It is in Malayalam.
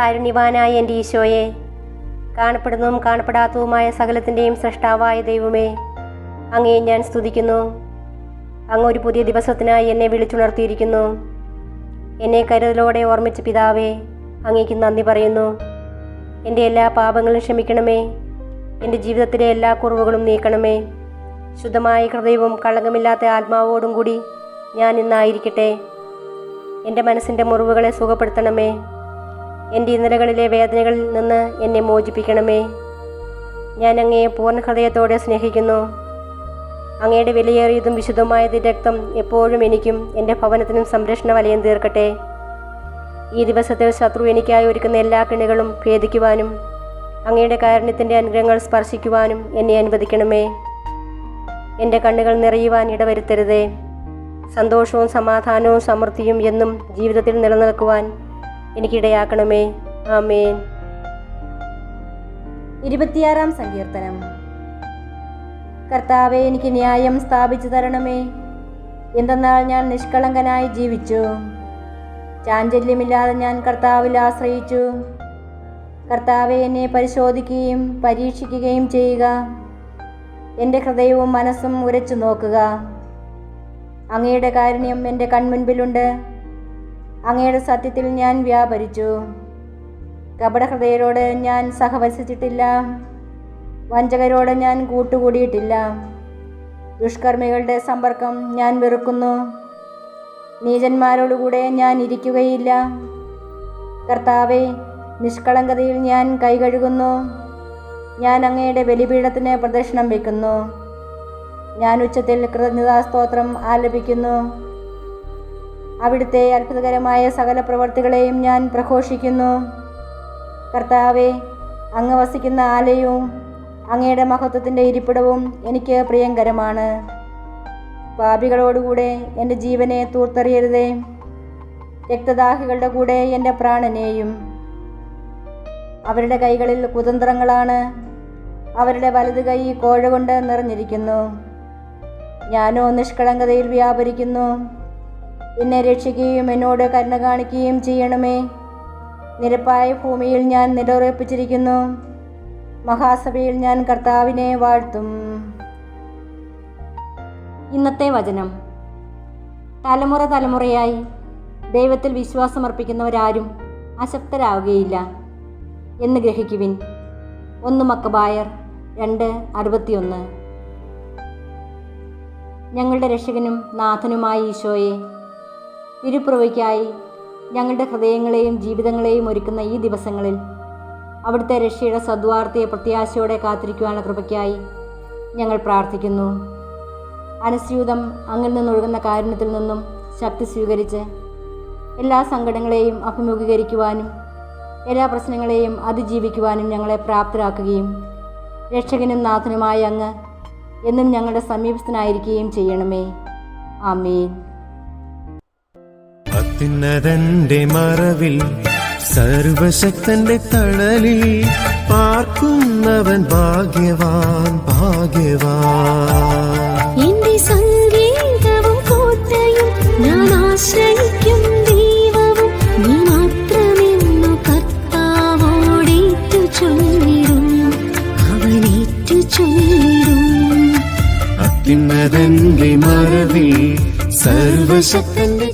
കാരുണ്യവാനായ എൻ്റെ ഈശോയെ, കാണപ്പെടുന്നതും കാണപ്പെടാത്തതുമായ സകലത്തിൻ്റെയും സൃഷ്ടാവായ ദൈവമേ, അങ്ങയെ ഞാൻ സ്തുതിക്കുന്നു. അങ്ങ് ഒരു പുതിയ ദിവസത്തിനായി എന്നെ വിളിച്ചുണർത്തിയിരിക്കുന്നു. എന്നെ കരുതലോടെ ഓർമ്മിച്ച പിതാവേ, അങ്ങേക്ക് നന്ദി പറയുന്നു. എൻ്റെ എല്ലാ പാപങ്ങളും ക്ഷമിക്കണമേ. എൻ്റെ ജീവിതത്തിലെ എല്ലാ കുറവുകളും നീക്കണമേ. ശുദ്ധമായ ഹൃദയവും കളങ്കമില്ലാത്ത ആത്മാവോടും കൂടി ഞാൻ ഇന്നായിരിക്കട്ടെ. എൻ്റെ മനസ്സിൻ്റെ മുറിവുകളെ സുഖപ്പെടുത്തണമേ. എൻ്റെ ഇന്നലകളിലെ വേദനകളിൽ നിന്ന് എന്നെ മോചിപ്പിക്കണമേ. ഞാൻ അങ്ങയെ പൂർണ്ണ ഹൃദയത്തോടെ സ്നേഹിക്കുന്നു. അങ്ങയുടെ വിലയേറിയതും വിശുദ്ധമായ രക്തം എപ്പോഴും എനിക്കും എൻ്റെ ഭവനത്തിനും സംരക്ഷണ വലയം തീർക്കട്ടെ. ഈ ദിവസത്തിൽ ശത്രു എനിക്കായി ഒരുക്കുന്ന എല്ലാ കെണികളും ഭേദിക്കുവാനും അങ്ങയുടെ കാരുണ്യത്തിൻ്റെ അനുഗ്രഹങ്ങൾ സ്പർശിക്കുവാനും എന്നെ അനുവദിക്കണമേ. എൻ്റെ കണ്ണുകൾ നിറയുവാൻ ഇടവരുത്തരുതേ. സന്തോഷവും സമാധാനവും സമൃദ്ധിയും എന്നും ജീവിതത്തിൽ നിലനിൽക്കുവാൻ എനിക്കിടയാക്കണമേ. ആമേൻ. 26-ാം സങ്കീർത്തനം. കർത്താവേ, എനിക്ക് ന്യായം സ്ഥാപിച്ചു തരണമേ. എന്തെന്നാൽ ഞാൻ നിഷ്കളങ്കനായി ജീവിച്ചു. ചാഞ്ചല്യമില്ലാതെ ഞാൻ കർത്താവിൽ ആശ്രയിച്ചു. കർത്താവേ, എന്നെ പരിശോധിക്കുകയും പരീക്ഷിക്കുകയും ചെയ്യുക. എൻ്റെ ഹൃദയവും മനസ്സും ഉരച്ചു നോക്കുക. അങ്ങയുടെ കാരുണ്യം എൻ്റെ കൺമുൻപിലുണ്ട്. അങ്ങയുടെ സത്യത്തിൽ ഞാൻ വ്യാപരിച്ചു. കപടഹൃദയരോട് ഞാൻ സഹവസിച്ചിട്ടില്ല. വഞ്ചകരോട് ഞാൻ കൂട്ടുകൂടിയിട്ടില്ല. ദുഷ്കർമ്മികളുടെ സമ്പർക്കം ഞാൻ വെറുക്കുന്നു. നീചന്മാരോടുകൂടെ ഞാൻ ഇരിക്കുകയില്ല. കർത്താവേ, നിഷ്കളങ്കതയിൽ ഞാൻ കൈകഴുകുന്നു. ഞാൻ അങ്ങയുടെ ബലിപീഠത്തിന് പ്രദക്ഷിണം വയ്ക്കുന്നു. ഞാൻ ഉച്ചത്തിൽ കൃതജ്ഞതാസ്തോത്രം ആലപിക്കുന്നു. അവിടുത്തെ അത്ഭുതകരമായ സകല പ്രവൃത്തികളെയും ഞാൻ പ്രഘോഷിക്കുന്നു. കർത്താവേ, അങ്ങ് വസിക്കുന്ന ആലയവും അങ്ങയുടെ മഹത്വത്തിൻ്റെ ഇരിപ്പിടവും എനിക്ക് പ്രിയങ്കരമാണ്. പാപികളോടുകൂടെ എൻ്റെ ജീവനെ തൂർത്തെറിയരുതേ. രക്തദാഹികളുടെ കൂടെ എൻ്റെ പ്രാണനെയും. അവരുടെ കൈകളിൽ കുതന്ത്രങ്ങളാണ്. അവരുടെ വലതു കൈ കോഴ കൊണ്ട് നിറഞ്ഞിരിക്കുന്നു. ഞാനോ നിഷ്കളങ്കതയിൽ വ്യാപരിക്കുന്നു. എന്നെ രക്ഷിക്കുകയും എന്നോട് കരുണ കാണിക്കുകയും ചെയ്യണമേ. നിരപ്പായ ഭൂമിയിൽ ഞാൻ നിലയുറപ്പിച്ചിരിക്കുന്നു. മഹാസഭയിൽ ഞാൻ കർത്താവിനെ വാഴ്ത്തും. ഇന്നത്തെ വചനം. തലമുറ തലമുറയായി ദൈവത്തിൽ വിശ്വാസമർപ്പിക്കുന്നവരാരും അശക്തരാവുകയില്ല എന്ന് ഗ്രഹിക്കുവിൻ. 1 മക്കബായർ 2:61. ഞങ്ങളുടെ രക്ഷകനും നാഥനുമായ ഈശോയെ, തിരുപ്പിറവിക്കായി ഞങ്ങളുടെ ഹൃദയങ്ങളെയും ജീവിതങ്ങളെയും ഒരുക്കുന്ന ഈ ദിവസങ്ങളിൽ അവിടുത്തെ രക്ഷയുടെ സദ്വാർത്തയെ പ്രത്യാശയോടെ കാത്തിരിക്കുവാനുള്ള കൃപയ്ക്കായി ഞങ്ങൾ പ്രാർത്ഥിക്കുന്നു. അനുസ്യൂതം അങ്ങിൽ നിന്നൊഴുകുന്ന കാരുണ്യത്തിൽ നിന്നും ശക്തി സ്വീകരിച്ച് എല്ലാ സങ്കടങ്ങളെയും അഭിമുഖീകരിക്കുവാനും എല്ലാ പ്രശ്നങ്ങളെയും അതിജീവിക്കുവാനും ഞങ്ങളെ പ്രാപ്തരാക്കുകയും രക്ഷകനും നാഥനുമായ അങ്ങ് എന്നും ഞങ്ങളുടെ സമീപസ്ഥനായിരിക്കുകയും ചെയ്യണമേ. ആമേൻ. അത്യുന്നതന്റെ മറവിൽ സർവശക്തന്റെ തണലിൽ പാർക്കുന്നവൻ ഭാഗ്യവാൻ ഭാഗ്യവാൻ. എന്റെ സംഗീതവും കോട്ടയും ഞാൻ ആശ്രയിക്കും ദൈവവും നീ മാത്രമെന്നു കർത്താവോടേറ്റു ചൊല്ലിടും. അവനേറ്റു ചൊല്ലിടും. അത്യുന്നതന്റെ മറവിൽ സർവശക്തന്റെ